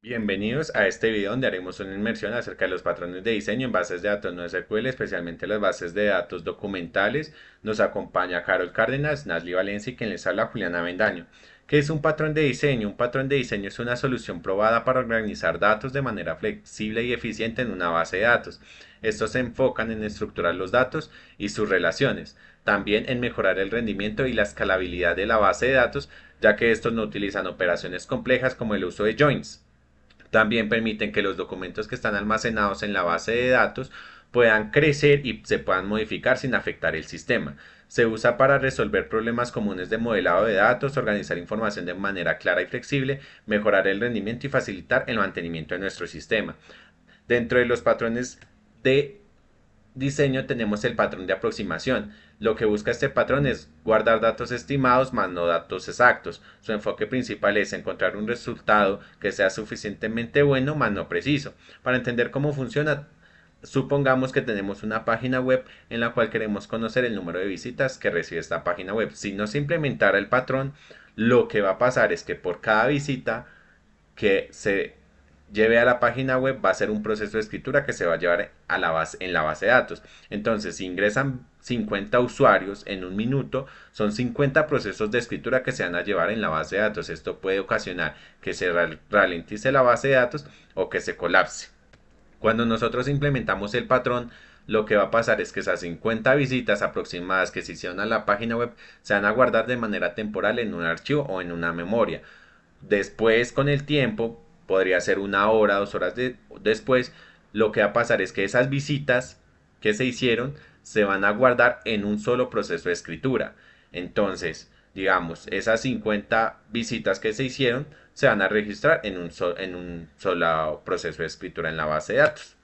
Bienvenidos a este video donde haremos una inmersión acerca de los patrones de diseño en bases de datos no SQL, especialmente las bases de datos documentales. Nos acompaña Carol Cárdenas, Nasli Valencia y quien les habla Juliana Bendaño. ¿Qué es un patrón de diseño? Un patrón de diseño es una solución probada para organizar datos de manera flexible y eficiente en una base de datos. Estos se enfocan en estructurar los datos y sus relaciones, también en mejorar el rendimiento y la escalabilidad de la base de datos, ya que estos no utilizan operaciones complejas como el uso de joins. También permiten que los documentos que están almacenados en la base de datos puedan crecer y se puedan modificar sin afectar el sistema. Se usa para resolver problemas comunes de modelado de datos, organizar información de manera clara y flexible, mejorar el rendimiento y facilitar el mantenimiento de nuestro sistema. Dentro de los patrones de diseño tenemos el patrón de aproximación. Lo que busca este patrón es guardar datos estimados más no datos exactos. Su enfoque principal es encontrar un resultado que sea suficientemente bueno más no preciso. Para entender cómo funciona, supongamos que tenemos una página web en la cual queremos conocer el número de visitas que recibe esta página web. Si no se implementara el patrón, lo que va a pasar es que por cada visita que se lleve a la página web va a ser un proceso de escritura que se va a llevar a la base, en la base de datos. Entonces, si ingresan 50 usuarios en un minuto, son 50 procesos de escritura que se van a llevar en la base de datos. Esto puede ocasionar que se ralentice la base de datos o que se colapse. Cuando nosotros implementamos el patrón, lo que va a pasar es que esas 50 visitas aproximadas que se hicieron a la página web se van a guardar de manera temporal en un archivo o en una memoria. Después, con el tiempo, podría ser una hora, 2 horas después, lo que va a pasar es que esas visitas que se hicieron se van a guardar en un solo proceso de escritura. Entonces, digamos, esas 50 visitas que se hicieron se van a registrar en un solo proceso de escritura en la base de datos.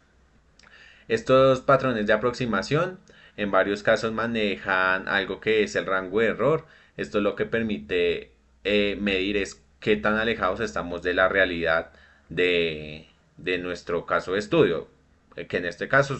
Estos patrones de aproximación en varios casos manejan algo que es el rango de error. Esto lo que permite medir es qué tan alejados estamos de la realidad de nuestro caso de estudio, que en este caso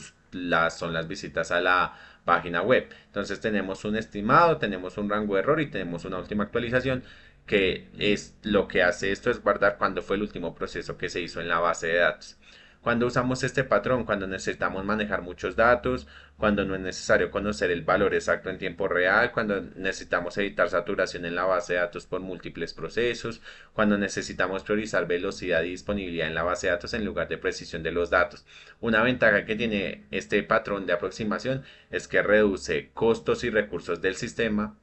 son las visitas a la página web. Entonces tenemos un estimado, tenemos un rango de error y tenemos una última actualización, que es lo que hace esto es guardar cuándo fue el último proceso que se hizo en la base de datos. Cuando usamos este patrón, cuando necesitamos manejar muchos datos, cuando no es necesario conocer el valor exacto en tiempo real, cuando necesitamos evitar saturación en la base de datos por múltiples procesos, cuando necesitamos priorizar velocidad y disponibilidad en la base de datos en lugar de precisión de los datos. Una ventaja que tiene este patrón de aproximación es que reduce costos y recursos del sistema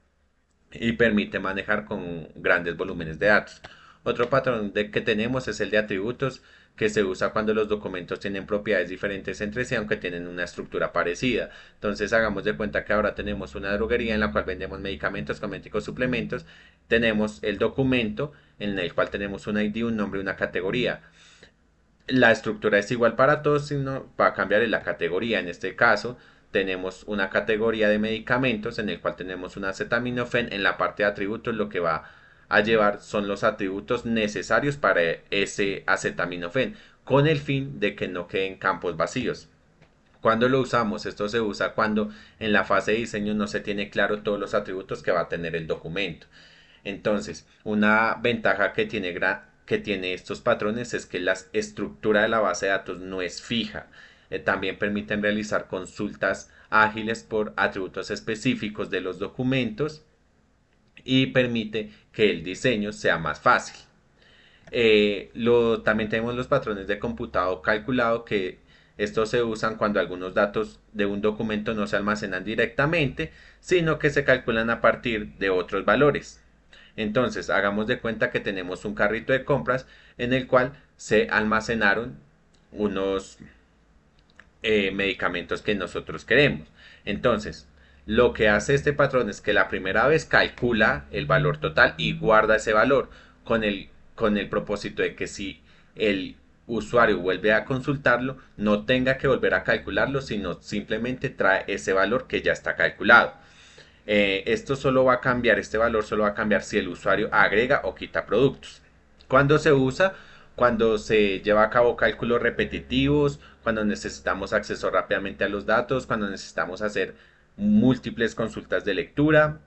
y permite manejar con grandes volúmenes de datos. Otro patrón que tenemos es el de atributos, que se usa cuando los documentos tienen propiedades diferentes entre sí, aunque tienen una estructura parecida. Entonces hagamos de cuenta que ahora tenemos una droguería en la cual vendemos medicamentos, cosméticos, suplementos. Tenemos el documento en el cual tenemos un ID, un nombre y una categoría. La estructura es igual para todos, sino va a cambiar en la categoría. En este caso, tenemos una categoría de medicamentos en el cual tenemos un acetaminofén. En la parte de atributos lo que va a llevar son los atributos necesarios para ese acetaminofén, con el fin de que no queden campos vacíos. ¿Cuándo lo usamos? Esto se usa cuando en la fase de diseño no se tiene claro todos los atributos que va a tener el documento. Entonces, una ventaja que tiene estos patrones es que la estructura de la base de datos no es fija. También permiten realizar consultas ágiles por atributos específicos de los documentos y permite que el diseño sea más fácil. También tenemos los patrones de computado calculado, que estos se usan cuando algunos datos de un documento no se almacenan directamente, sino que se calculan a partir de otros valores. Entonces, hagamos de cuenta que tenemos un carrito de compras en el cual se almacenaron unos medicamentos que nosotros queremos. Entonces, lo que hace este patrón es que la primera vez calcula el valor total y guarda ese valor con el propósito de que si el usuario vuelve a consultarlo, no tenga que volver a calcularlo, sino simplemente trae ese valor que ya está calculado. Esto solo va a cambiar, este valor solo va a cambiar si el usuario agrega o quita productos. ¿Cuándo se usa? Cuando se lleva a cabo cálculos repetitivos, cuando necesitamos acceso rápidamente a los datos, cuando necesitamos hacer múltiples consultas de lectura.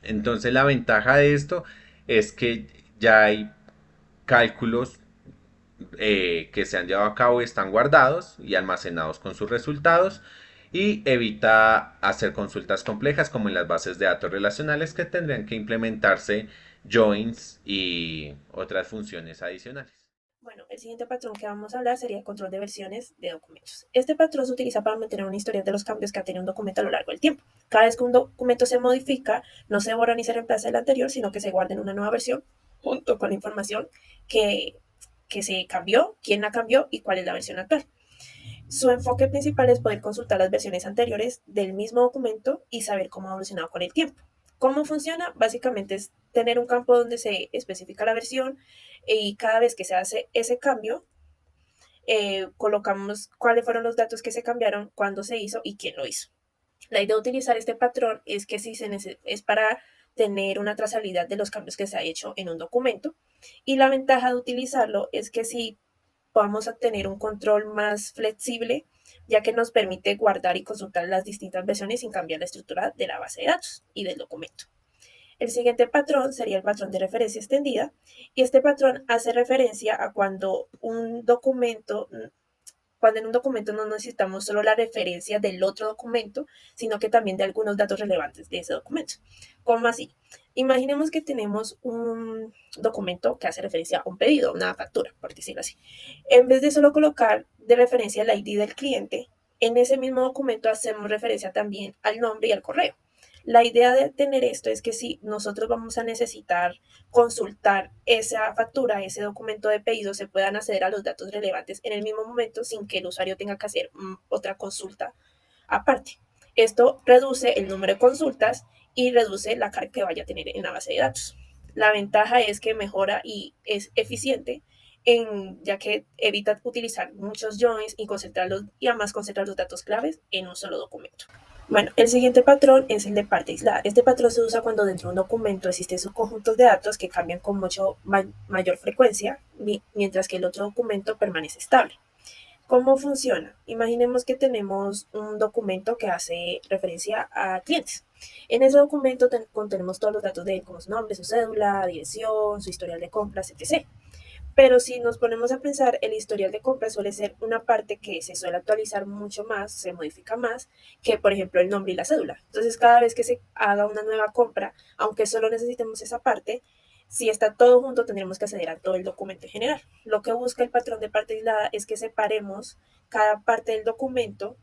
Entonces la ventaja de esto es que ya hay cálculos que se han llevado a cabo están guardados y almacenados con sus resultados y evita hacer consultas complejas como en las bases de datos relacionales que tendrían que implementarse joins y otras funciones adicionales. Bueno, el siguiente patrón que vamos a hablar sería el control de versiones de documentos. Este patrón se utiliza para mantener una historia de los cambios que ha tenido un documento a lo largo del tiempo. Cada vez que un documento se modifica, no se borra ni se reemplaza el anterior, sino que se guarda en una nueva versión junto con la información que, que se cambió, quién la cambió y cuál es la versión actual. Su enfoque principal es poder consultar las versiones anteriores del mismo documento y saber cómo ha evolucionado con el tiempo. ¿Cómo funciona? Básicamente es tener un campo donde se especifica la versión y cada vez que se hace ese cambio, colocamos cuáles fueron los datos que se cambiaron, cuándo se hizo y quién lo hizo. La idea de utilizar este patrón es que si es para tener una trazabilidad de los cambios que se ha hecho en un documento, y la ventaja de utilizarlo es que si vamos a tener un control más flexible, ya que nos permite guardar y consultar las distintas versiones sin cambiar la estructura de la base de datos y del documento. El siguiente patrón sería el patrón de referencia extendida, y este patrón hace referencia a cuando en un documento no necesitamos solo la referencia del otro documento, sino que también de algunos datos relevantes de ese documento. ¿Cómo así? Imaginemos que tenemos un documento que hace referencia a un pedido, una factura, por decirlo así. En vez de solo colocar de referencia el ID del cliente, en ese mismo documento hacemos referencia también al nombre y al correo. La idea de tener esto es que si nosotros vamos a necesitar consultar esa factura, ese documento de pedido, se puedan acceder a los datos relevantes en el mismo momento sin que el usuario tenga que hacer otra consulta aparte. Esto reduce el número de consultas y reduce la carga que vaya a tener en la base de datos. La ventaja es que mejora y es eficiente ya que evita utilizar muchos joins y además concentrar los datos claves en un solo documento. Bueno, el siguiente patrón es el de parte aislada. Este patrón se usa cuando dentro de un documento existen subconjuntos de datos que cambian con mayor frecuencia, mientras que el otro documento permanece estable. ¿Cómo funciona? Imaginemos que tenemos un documento que hace referencia a clientes. En ese documento contenemos todos los datos de él, como su nombre, su cédula, dirección, su historial de compras, etc. Pero si nos ponemos a pensar, el historial de compra suele ser una parte que se suele actualizar mucho más, se modifica más, que por ejemplo el nombre y la cédula. Entonces, cada vez que se haga una nueva compra, aunque solo necesitemos esa parte, si está todo junto, tendremos que acceder a todo el documento en general. Lo que busca el patrón de parte aislada es que separemos cada parte del documento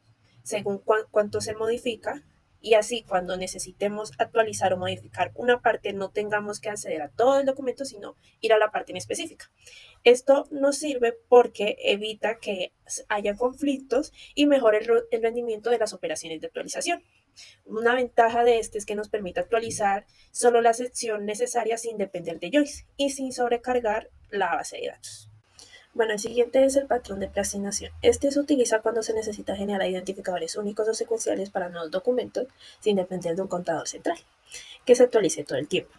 según cuánto se modifica, y así cuando necesitemos actualizar o modificar una parte no tengamos que acceder a todo el documento, sino ir a la parte en específica. Esto nos sirve porque evita que haya conflictos y mejora el rendimiento de las operaciones de actualización. Una ventaja de este es que nos permite actualizar solo la sección necesaria sin depender de Joyce y sin sobrecargar la base de datos. Bueno, el siguiente es el patrón de preasignación. Este se utiliza cuando se necesita generar identificadores únicos o secuenciales para nuevos documentos sin depender de un contador central, que se actualice todo el tiempo.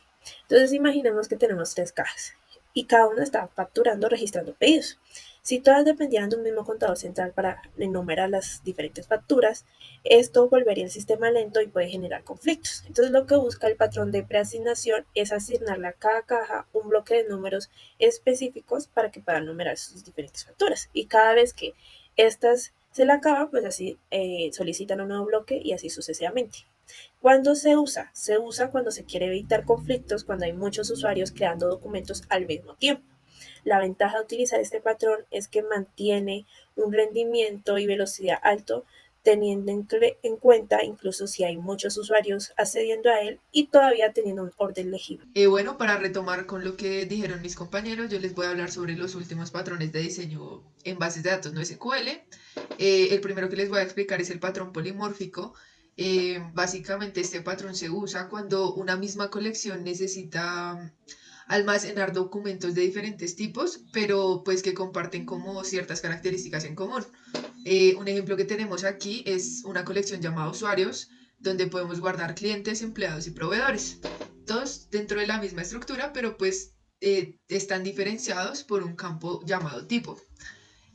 Entonces imaginemos que tenemos 3 cajas y cada una está facturando, registrando pedidos. Si todas dependieran de un mismo contador central para enumerar las diferentes facturas, esto volvería el sistema lento y puede generar conflictos. Entonces lo que busca el patrón de preasignación es asignarle a cada caja un bloque de números específicos para que puedan numerar sus diferentes facturas. Y cada vez que estas se la acaban, pues así solicitan un nuevo bloque y así sucesivamente. ¿Cuándo se usa? Se usa cuando se quiere evitar conflictos, cuando hay muchos usuarios creando documentos al mismo tiempo. La ventaja de utilizar este patrón es que mantiene un rendimiento y velocidad alto, teniendo en cuenta incluso si hay muchos usuarios accediendo a él y todavía teniendo un orden legible. Bueno, para retomar con lo que dijeron mis compañeros, yo les voy a hablar sobre los últimos patrones de diseño en bases de datos no SQL. El primero que les voy a explicar es el patrón polimórfico. Básicamente este patrón se usa cuando una misma colección necesita almacenar documentos de diferentes tipos, pero pues que comparten como ciertas características en común. Un ejemplo que tenemos aquí es una colección llamada usuarios, donde podemos guardar clientes, empleados y proveedores. Todos dentro de la misma estructura, pero pues están diferenciados por un campo llamado tipo.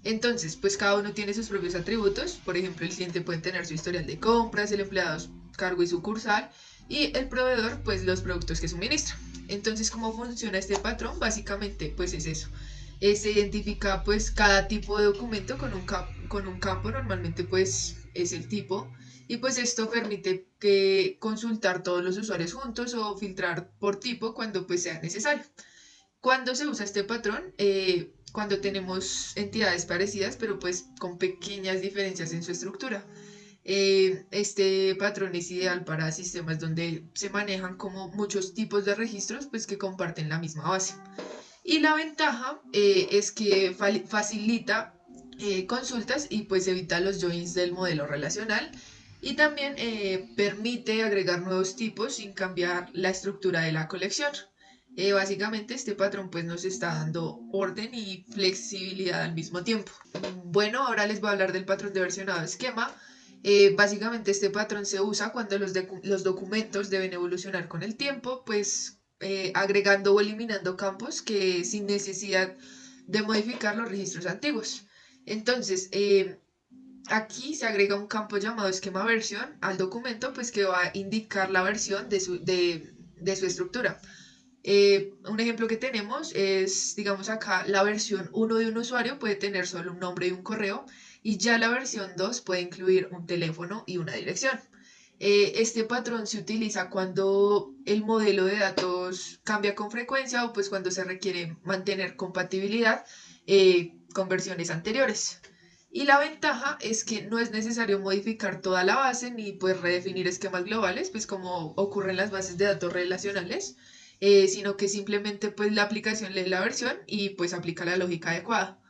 Entonces, pues cada uno tiene sus propios atributos. Por ejemplo, el cliente puede tener su historial de compras, el empleado su cargo y sucursal, y el proveedor, pues los productos que suministra. Entonces, ¿cómo funciona este patrón? Básicamente, pues es eso. Se identifica pues cada tipo de documento con un campo, normalmente pues es el tipo, y pues esto permite que consultar todos los usuarios juntos o filtrar por tipo cuando pues sea necesario. Cuando se usa este patrón, cuando tenemos entidades parecidas, pero pues con pequeñas diferencias en su estructura. Este patrón es ideal para sistemas donde se manejan como muchos tipos de registros, pues que comparten la misma base. Y la ventaja es que facilita consultas y pues evita los joins del modelo relacional y también permite agregar nuevos tipos sin cambiar la estructura de la colección. Básicamente este patrón pues nos está dando orden y flexibilidad al mismo tiempo. Bueno, ahora les voy a hablar del patrón de versionado esquema. Básicamente este patrón se usa cuando los documentos deben evolucionar con el tiempo, pues agregando o eliminando campos que sin necesidad de modificar los registros antiguos. Entonces, aquí se agrega un campo llamado esquema versión al documento, pues que va a indicar la versión de su estructura. Un ejemplo que tenemos es, digamos acá, la versión 1 de un usuario puede tener solo un nombre y un correo, y ya la versión 2 puede incluir un teléfono y una dirección. Este patrón se utiliza cuando el modelo de datos cambia con frecuencia o pues cuando se requiere mantener compatibilidad con versiones anteriores. Y la ventaja es que no es necesario modificar toda la base ni pues redefinir esquemas globales, pues como ocurre en las bases de datos relacionales, sino que simplemente pues la aplicación lee la versión y pues aplica la lógica adecuada.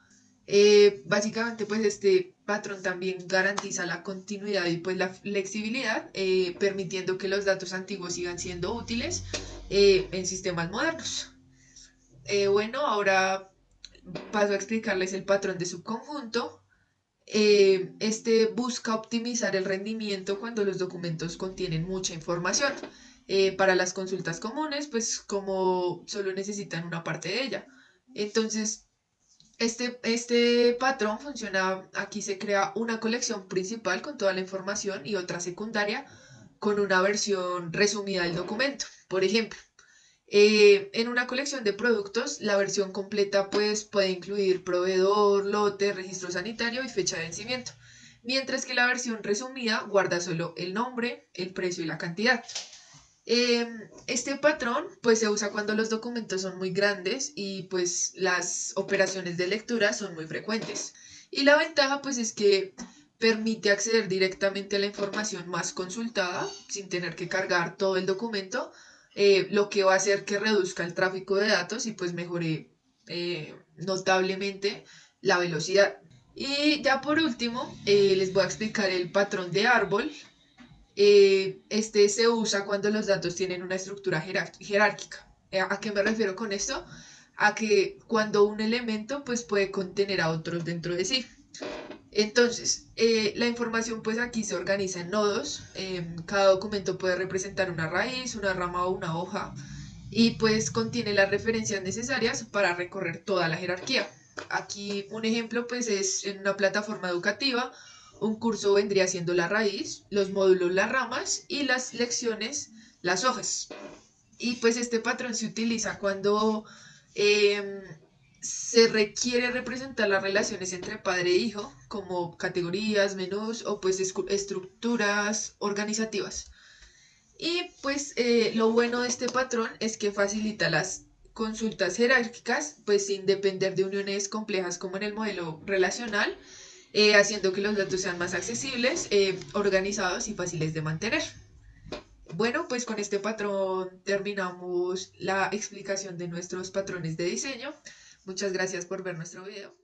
Básicamente pues este patrón también garantiza la continuidad y pues la flexibilidad, permitiendo que los datos antiguos sigan siendo útiles en sistemas modernos. Bueno, ahora paso a explicarles el patrón de subconjunto. Este busca optimizar el rendimiento cuando los documentos contienen mucha información. Para las consultas comunes, pues como solo necesitan una parte de ella. Entonces, este patrón funciona, aquí se crea una colección principal con toda la información y otra secundaria con una versión resumida del documento. Por ejemplo, en una colección de productos, la versión completa pues, puede incluir proveedor, lote, registro sanitario y fecha de vencimiento, mientras que la versión resumida guarda solo el nombre, el precio y la cantidad. Este patrón pues se usa cuando los documentos son muy grandes y pues las operaciones de lectura son muy frecuentes. Y la ventaja pues es que permite acceder directamente a la información más consultada sin tener que cargar todo el documento, lo que va a hacer que reduzca el tráfico de datos y pues mejore notablemente la velocidad. Y ya por último, les voy a explicar el patrón de árbol. Este se usa cuando los datos tienen una estructura jerárquica. ¿A qué me refiero con esto? A que cuando un elemento pues, puede contener a otros dentro de sí. Entonces, la información pues aquí se organiza en nodos. Cada documento puede representar una raíz, una rama o una hoja, y pues contiene las referencias necesarias para recorrer toda la jerarquía. Aquí un ejemplo pues es en una plataforma educativa. Un curso vendría siendo la raíz, los módulos las ramas y las lecciones las hojas. Y pues este patrón se utiliza cuando eh, se requiere representar las relaciones entre padre e hijo, como categorías, menús o pues estructuras organizativas. Y pues lo bueno de este patrón es que facilita las consultas jerárquicas, pues sin depender de uniones complejas como en el modelo relacional, haciendo que los datos sean más accesibles, organizados y fáciles de mantener. Bueno, pues con este patrón terminamos la explicación de nuestros patrones de diseño. Muchas gracias por ver nuestro video.